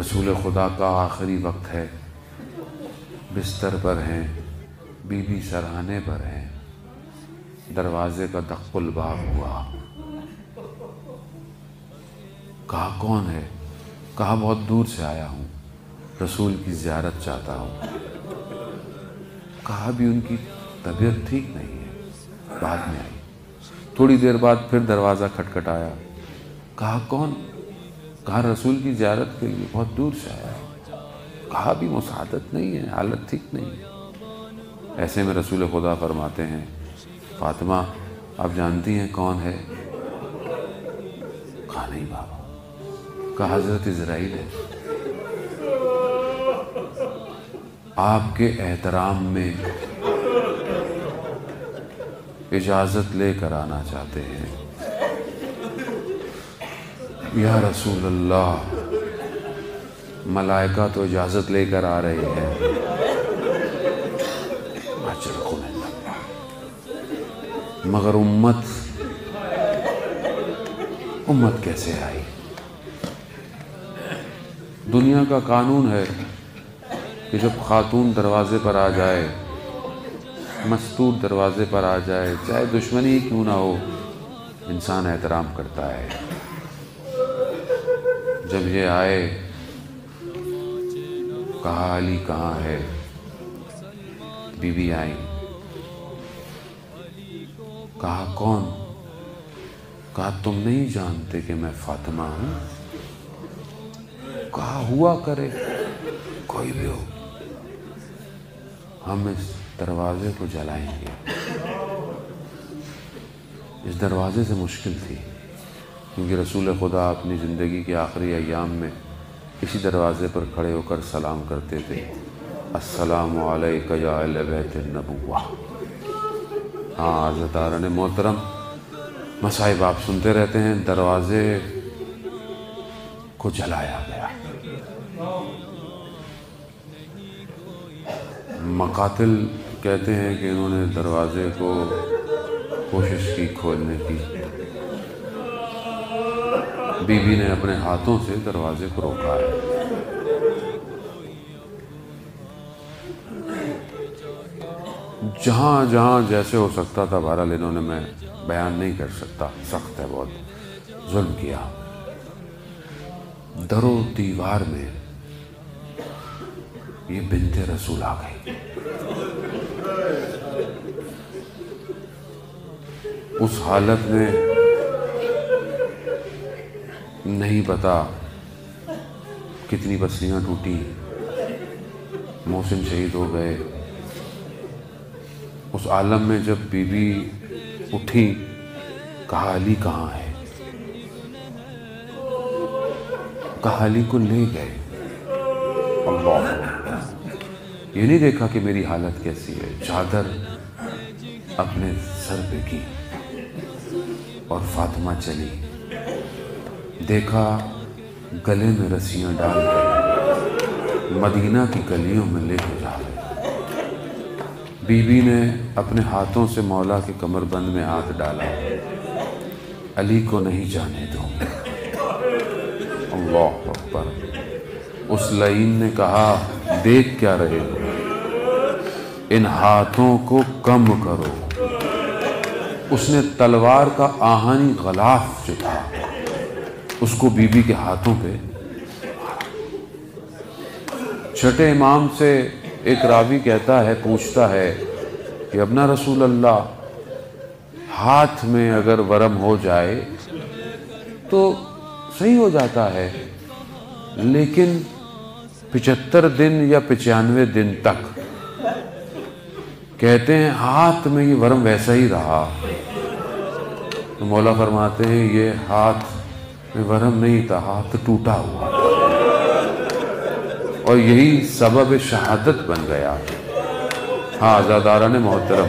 रसूल खुदा का आखिरी वक्त है, बिस्तर पर हैं, बीबी सरहाने पर हैं, दरवाजे का दक्कुल बाब हुआ। कहा कौन है? कहा बहुत दूर से आया हूँ, रसूल की ज़ियारत चाहता हूँ। कहा भी उनकी तबीयत ठीक नहीं है। बाद में आई। थोड़ी देर बाद फिर दरवाज़ा खटखटाया। कहा कौन? कहा रसूल की ज़ियारत के लिए बहुत दूर से आया है। कहा भी मुसादत नहीं है, हालत ठीक नहीं है। ऐसे में रसूल खुदा फरमाते हैं, फातिमा आप जानती हैं कौन है? कहा नहीं बाबा। कहा हज़रत इज़राइल है, आपके एहतराम में इजाज़त लेकर आना चाहते हैं। या रसूल अल्लाह, मलाइका तो इजाज़त लेकर आ रहे हैं, मगर उम्मत कैसे आई? दुनिया का कानून है कि जब खातून दरवाजे पर आ जाए, मस्तूर दरवाजे पर आ जाए, चाहे दुश्मनी ही क्यों ना हो, इंसान एहतराम करता है। जब ये आए, कहा अली कहाँ है? बीबी आई। कहा कौन? कहा तुम नहीं जानते कि मैं फातिमा हूँ? कहा हुआ करे, कोई भी हो, हम इस दरवाजे को जलाएंगे। इस दरवाजे से मुश्किल थी, क्योंकि रसूल खुदा अपनी ज़िंदगी के आखिरी अय्याम में इसी दरवाजे पर खड़े होकर सलाम करते थे, अस्सलामु अलैका या अहले बैतिन नबुव्वा। हाँ हज़रत आरन मोहतरम, मसाइब आप सुनते रहते हैं, दरवाजे को जलाया गया। मकातिल कहते हैं कि इन्होंने दरवाजे को कोशिश की खोलने की, बीबी ने अपने हाथों से दरवाजे को रोका है। जहाँ जहाँ जैसे हो सकता था, बहरहाल इन्होंने, मैं बयान नहीं कर सकता, सख्त है बहुत, जुल्म किया। दरो दीवार में ये बिन्ते रसूल आ गई। उस हालत में नहीं पता कितनी बस्तियां टूटी, मोहसिन शहीद हो गए। उस आलम में जब बीबी उठी, कहा अली कहाँ है? कहा अली को ले गए। अल्लाह, ये नहीं देखा कि मेरी हालत कैसी है। चादर अपने सर पे की और फातिमा चली। देखा गले में रस्सियां डाल कर मदीना की गलियों में लेकर जा रहे। बीबी ने अपने हाथों से मौला के कमरबंद में हाथ डाला, अली को नहीं जाने दो। अल्लाह अकबर। उस लईन ने कहा, देख क्या रहे हो, इन हाथों को कम करो। उसने तलवार का आहानी गलाफ जो था उसको बीबी के हाथों पे। छठे इमाम से एक रावी कहता है, पूछता है कि अपना रसूल अल्लाह, हाथ में अगर वरम हो जाए तो सही हो जाता है, लेकिन 75 दिन या 95 दिन तक कहते हैं हाथ में ये वरम वैसा ही रहा। तो मौला फरमाते हैं ये हाथ में वरम नहीं था, हाथ टूटा हुआ, और यही सबब शहादत बन गया। हाँ आज़ादारा ने मोहतरम,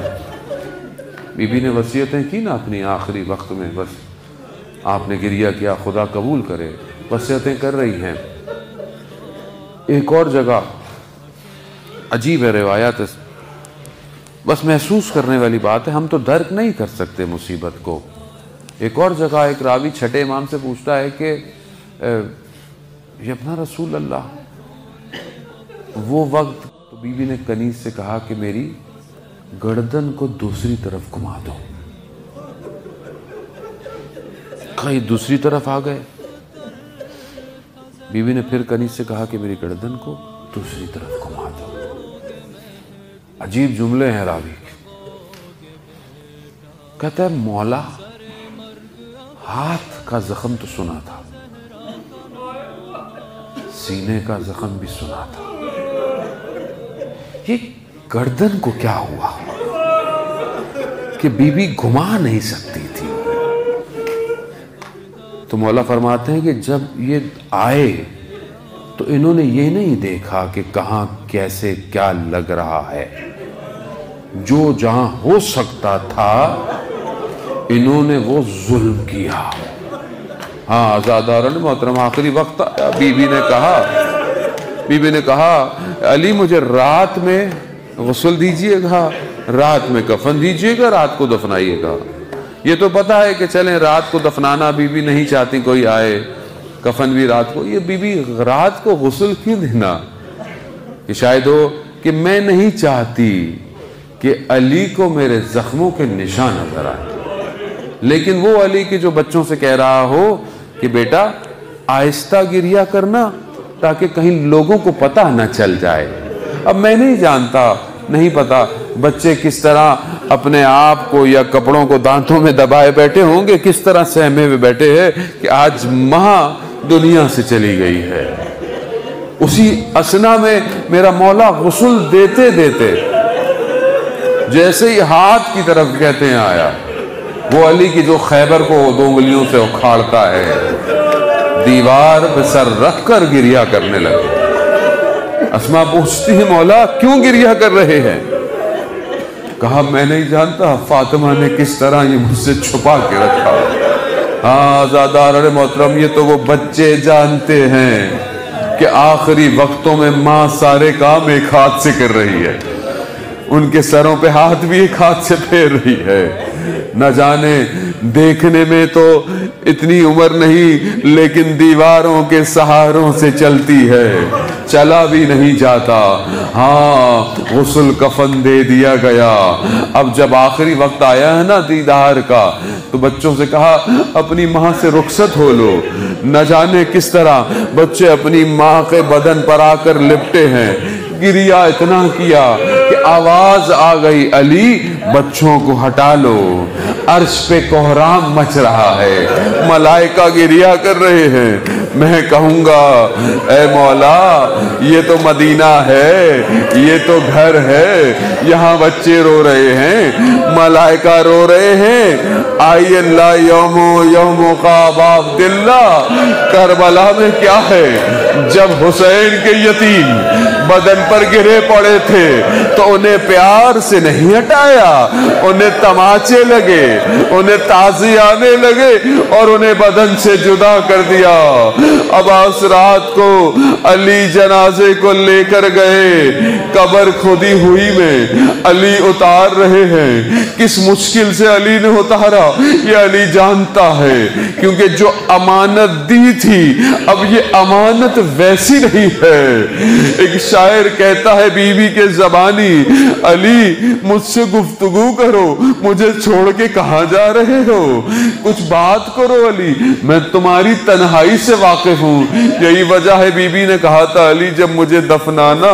बीबी ने वसीयतें की ना अपनी आखिरी वक्त में, बस आपने गिरिया किया, खुदा कबूल करे, वसीयतें कर रही हैं। एक और जगह अजीब है रिवायत, बस महसूस करने वाली बात है, हम तो दर्क नहीं कर सकते मुसीबत को। एक और जगह एक रावी छठे इमाम से पूछता है कि ये अपना रसूल अल्लाह। वो वक्त तो बीवी ने कनीज से कहा कि मेरी गर्दन को दूसरी तरफ घुमा दो। कहीं दूसरी तरफ आ गए। बीवी ने फिर कनीज से कहा कि मेरी गर्दन को दूसरी तरफ घुमा दो। अजीब जुमले हैं रावी के। कहता है मौला, हाथ का जख्म तो सुना था, सीने का जख्म भी सुना था, ये गर्दन को क्या हुआ कि बीवी घुमा नहीं सकती थी। तो मौला फरमाते हैं कि जब ये आए तो इन्होंने ये नहीं देखा कि कहां कैसे क्या लग रहा है। जो जहां हो सकता था इन्होंने वो जुल्म किया। हाँ आज़ादारन मोहतरम, आखिरी वक्त आया। बीबी ने कहा अली मुझे रात में गुस्ल दीजिएगा, रात में कफन दीजिएगा, रात को दफनाइएगा। ये तो पता है कि चलें रात को दफनाना बीबी नहीं चाहती कोई आए, कफन भी रात को। ये बीबी रात को गुस्ल क्यों देना? कि शायद हो कि मैं नहीं चाहती कि अली को मेरे जख्मों के निशान नजर आए। लेकिन वो अली के जो बच्चों से कह रहा हो कि बेटा आहिस्ता गिरिया करना ताकि कहीं लोगों को पता न चल जाए। अब मैं नहीं जानता, नहीं पता बच्चे किस तरह अपने आप को या कपड़ों को दांतों में दबाए बैठे होंगे, किस तरह सहमे हुए बैठे हैं कि आज मां दुनिया से चली गई है। उसी असना में मेरा मौला गुस्ल देते देते जैसे ही हाथ की तरफ कहते हैं आया, वो अली की जो खैबर को 2 उंगलियों से उखाड़ता है, दीवार पे सर रख कर गिरिया करने लगे। अस्मा पूछती है मौला क्यों गिरिया कर रहे हैं? कहा मैं नहीं जानता, फातिमा ने किस तरह ये मुझसे छुपा के रखा। हाँ आज़ादार मोहतरम, ये तो वो बच्चे जानते हैं कि आखिरी वक्तों में माँ सारे काम एक हाथ से कर रही है, उनके सरों पे हाथ भी एक हाथ से फेर रही है। न जाने देखने में तो इतनी उम्र नहीं, लेकिन दीवारों के सहारों से चलती है, चला भी नहीं जाता। हाँ गुस्ल कफन दे दिया गया। अब जब आखिरी वक्त आया है ना दीदार का, तो बच्चों से कहा अपनी माँ से रुखसत हो लो। न जाने किस तरह बच्चे अपनी माँ के बदन पर आकर लिपटे हैं। गिरिया इतना किया कि आवाज आ गई अली बच्चों को हटा लो, अर्श पे कोहराम मच रहा है, मलाइका गिरिया कर रहे हैं। मैं कहूंगा ए मौला ये तो मदीना है, ये तो घर है, यहाँ बच्चे रो रहे हैं, मलाइका रो रहे हैं। आई अल्लाह यौमो का बाब दिल्ला। करबला में क्या है, जब हुसैन के यतीम बदन पर गिरे पड़े थे तो उन्हें प्यार से नहीं हटाया, उन्हें तमाचे लगे, उन्हें ताज़ी आने लगे और उन्हें बदन से जुदा कर दिया। अब आज रात को अली जनाजे को लेकर गए, कब्र खुदी हुई में अली उतार रहे हैं। किस मुश्किल से अली ने उतारा ये अली जानता है, क्योंकि जो अमानत दी थी अब ये अमानत वैसी नहीं है। एक शायर कहता है बीवी के जबानी, अली मुझसे गुफ्तगू करो, मुझे छोड़ के कहां जा रहे हो, कुछ बात करो अली, मैं तुम्हारी तन्हाई से वाकिफ हूं। यही वजह है बीबी ने कहा था अली जब मुझे दफनाना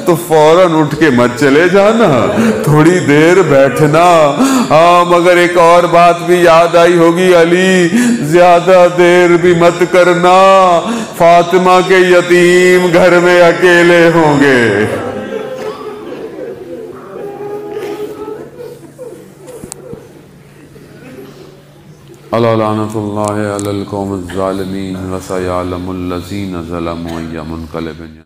तो फौरन उठ के मत चले जाना, थोड़ी देर बैठना। हाँ मगर एक और बात भी याद आई होगी अली, ज्यादा देर भी मत करना, फातिमा के यतीम घर में अकेले होंगे। अला लानतुल्लाहि अलल कौमिज़ ज़ालिमीन व सयअलमुल लज़ीना ज़लमू अय्या मुनक़लिबिन।